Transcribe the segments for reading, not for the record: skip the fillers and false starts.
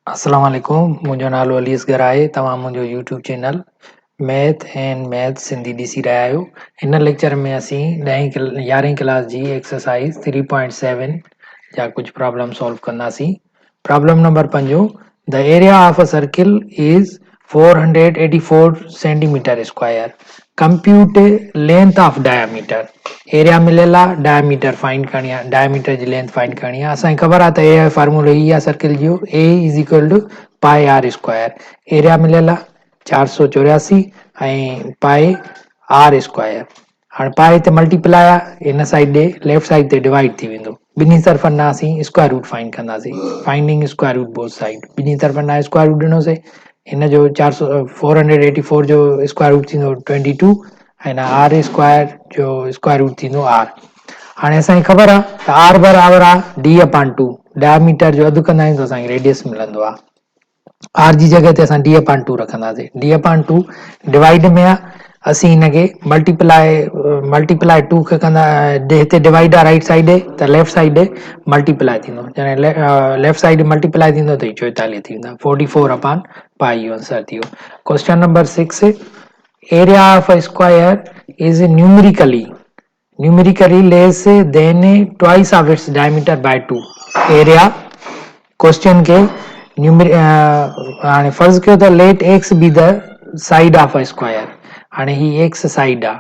अस्सलाम वालेकुम, मुंहिंजो नालो अलीस गर आहे। तव्हां मुंहिंजो YouTube channel math and math Sindhi ॾिसी रहिया आहियो। हिन लेक्चर में असीं 11वीं क्लास जी एक्सरसाइज 3.7 जा कुझु प्रॉब्लम सॉल्व कंदासीं। Problem number 5, the area of a circle is 484 centimetre square, compute length of diameter. Area मिलियल आहे, डायमीटर फाइंड करणी आहे, डायमीटर जी लेंथ फाइंड करणी आहे। असांखे ख़बर आहे त ए फार्मूलो ई आहे सर्किल जो, ए इज इक्वल टू पाए आर स्क्वायर। एरिया मिलियल आहे 484 ऐं पाए आर स्क्वायर। हाणे पाए ते मल्टीप्लाई आहे, हिन साइड ॾे लेफ्ट साइड ते डिवाइड थी वेंदो। ॿिन्ही तरफ़नि खां असीं स्क्वायर रूट फाइंड कंदासीं। Finding square root both side, ॿिन्ही तरफ़नि खां स्क्वायर रूट ॾिनोसीं। हिन जो 484 जो स्क्वायर रूट थींदो 22 ऐं आर स्क्वायर जो स्क्वायर रूट थींदो आर। हाणे असांखे ख़बर आहे त आर बराबर आहे डी अपॉन 2। डायमीटर जो अधु कंदा आहियूं त असांखे रेडियस मिलंदो आहे। आर जी जगह ते असां डी अपॉन 2 रखंदासीं। डी अपॉन 2 डिवाइड में आहे, असीं हिनखे मल्टीप्लाई 2 खे कंदा, हिते डिवाइड आहे राइट साइड त लेफ्ट साइड मल्टीप्लाई थींदो। जॾहिं लेफ्ट साइड मल्टीप्लाई थींदो त 44 थींदा, 44 अपॉन पाई। इहो आंसर थी वियो। Question number 6, area of a square is numerically less than twice of its diameter by 2. area question के हाणे फर्ज़ कयो त let x be the side of a square. हाणे ही एक्स साइड आहे,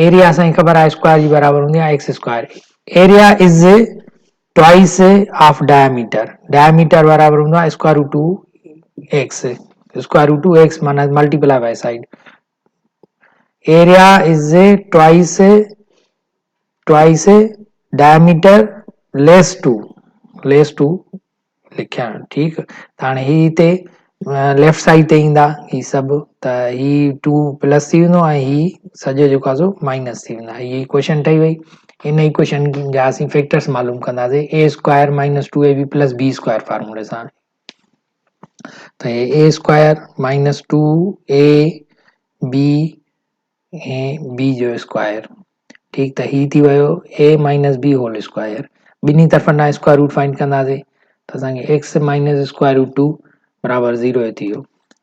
एरिया असांखे ख़बर आहे स्क्वायर जी बराबर हूंदी आहे x square. Area is twice of diameter, diameter बराबर हूंदो आहे square root 2 x, square root 2 x माना multiply by side. Area is twice diameter less two लिखिया। ठीकु, हाणे ही हिते लेफ्ट साइड ते ईंदा ही सभु, त ही 2 प्लस थी वेंदो ऐं ही सॼो जेको आहे सो माइनस थी वेंदा। ही इक्वेशन ठही वई। इन इक्वेशन जा असीं फैक्टर्स मालूम कंदासीं, a square minus 2ab plus b square फार्मूले सां। त ए स्क्वायर माइनस 2ab ऐं बी जो स्क्वायर। ठीकु, त ही थी वियो ए माइनस बी होल स्क्वायर। ॿिन्ही तरफ़नि खां स्क्वायर रूट फाइंड कंदासीं त असांखे एक्स माइनस स्क्वायर रूट 2 बराबर 0 थी वियो।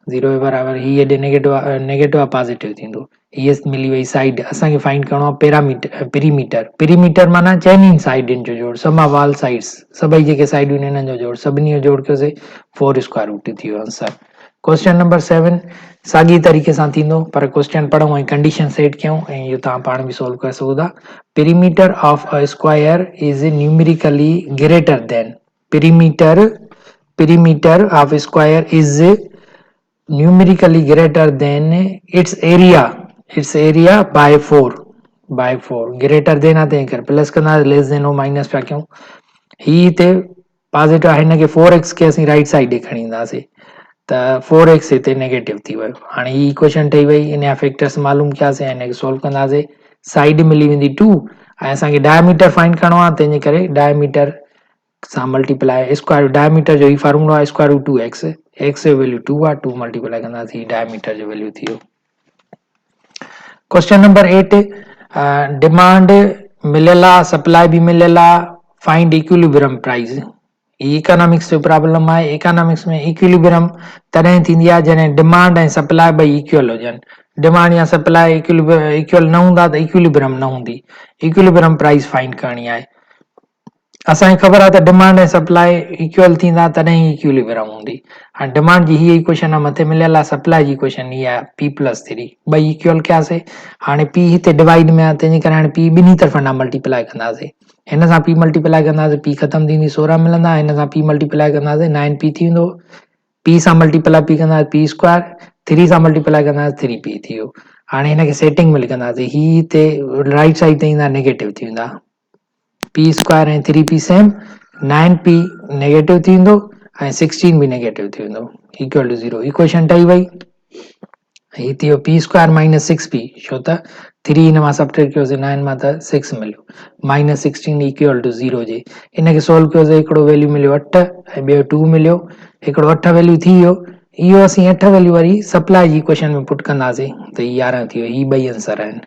0 जे बराबर ही हेॾे नेगेटिव आहे पॉज़िटिव थींदो। हीअ मिली वई साइड। असांखे फाइंड करिणो आहे पेरीमीटर माना चइनी साइडुनि जो जोड़, सम ऑफ ऑल साइड्स, सभई जेके साइडूं हिननि जो जोड़, सभिनी जो जोड़ कयोसीं 4 स्क्वायर रूट थी वियो आंसर। क्वेश्चन नंबर 7 साॻी तरीक़े सां थींदो, पर क्वेश्चन पढ़ूं ऐं कंडीशन सेट कयूं ऐं इहो तव्हां पाण बि सोल्व करे सघो था। Perimeter of a square is numerically greater than, perimeter of a square is numerically greater than its area by 4 greater than आहे त प्लस कंदा, लेस देन हो माइनस पिया कयूं। ही हिते पॉजिटिव आहे, हिनखे 4x खे असीं राइट साइड ॾे खणी ईंदासीं त 4x हिते नेगेटिव थी वियो। हाणे ही इक्वेशन ठही वई, इन जा फैक्टर्स मालूम कयासीं ऐं हिनखे सोल्व कंदासीं। साइड मिली वेंदी 2 ऐं असांखे डायमीटर फाइंड करिणो आहे, तंहिंजे करे डायमीटर सां मल्टीप्लाई स्क्वायर, डायमीटर जो ही फार्मूलो आहे स्क्वायर रूट 2x, x जो वैल्यू 2 आहे, 2 मल्टीप्लाई कंदासीं, डायमीटर जो वैल्यू थी वियो। क्वेश्चन नंबर 8, डिमांड मिलियल आहे, सप्लाई बि मिलियल आहे, फाइंड इक्विलिब्रियम प्राइस। इकोनॉमिक्स जो प्रॉब्लम आहे। इकोनॉमिक्स में इक्विलिब्रियम तॾहिं थींदी आहे जॾहिं डिमांड ऐं सप्लाई ॿई इक्वल हुजनि। डिमांड या सप्लाई इक्वल न हूंदा त इक्विलिब्रियम न हूंदी। इक्विलिब्रियम प्राइस फाइंड करणी आहे। असांखे ख़बर आहे त डिमांड ऐं सप्लाई इक्वल थींदा तॾहिं ई इक्विलिब्रियम हूंदी। हाणे डिमांड जी हीअ इक्वेशन आहे मथे मिलियल आहे, सप्लाई जी इक्वेशन हीअ आहे p+3, ॿई इक्वल कयासीं। हाणे p हिते डिवाइड में आहे, तंहिंजे करे हाणे p ॿिन्ही तरफ़नि खां मल्टीप्लाई कंदासीं। हिन सां p मल्टीप्लाई कंदासीं, p ख़तम थींदी 16 मिलंदा, हिन सां p मल्टीप्लाई कंदासीं 9p थी वेंदो। p सां मल्टीप्लाई p कंदासीं p स्क्वायर, 3 सां मल्टीप्लाई कंदासीं 3p थी वियो। हाणे हिनखे सेटिंग में लिखंदासीं, ही हिते राइट साइड ते ईंदा नेगेटिव थी वेंदा, p स्क्वायर ऐं 3p सेम, 9p नेगेटिव थी वेंदो ऐं 16 बि नेगेटिव थी वेंदो, इक्वल टू 0। इक्वेशन ठही वई। ही थी वियो p स्क्वायर माइनस 6p, छो त 3 हिन मां सब्ट्रैक्ट कयोसीं 9 मां त 6 मिलियो, माइनस 16 इक्वल टू 0 जे। हिनखे सोल्व कयोसीं, हिकिड़ो वैल्यू मिलियो 8 ऐं ॿियो 2 मिलियो, हिकिड़ो 8 वैल्यू थी वियो। इहो असीं 8 वैल्यू वरी सप्लाई जी इक्वेशन में पुट कंदासीं त 11 थी वियो। ही ॿई आंसर आहिनि।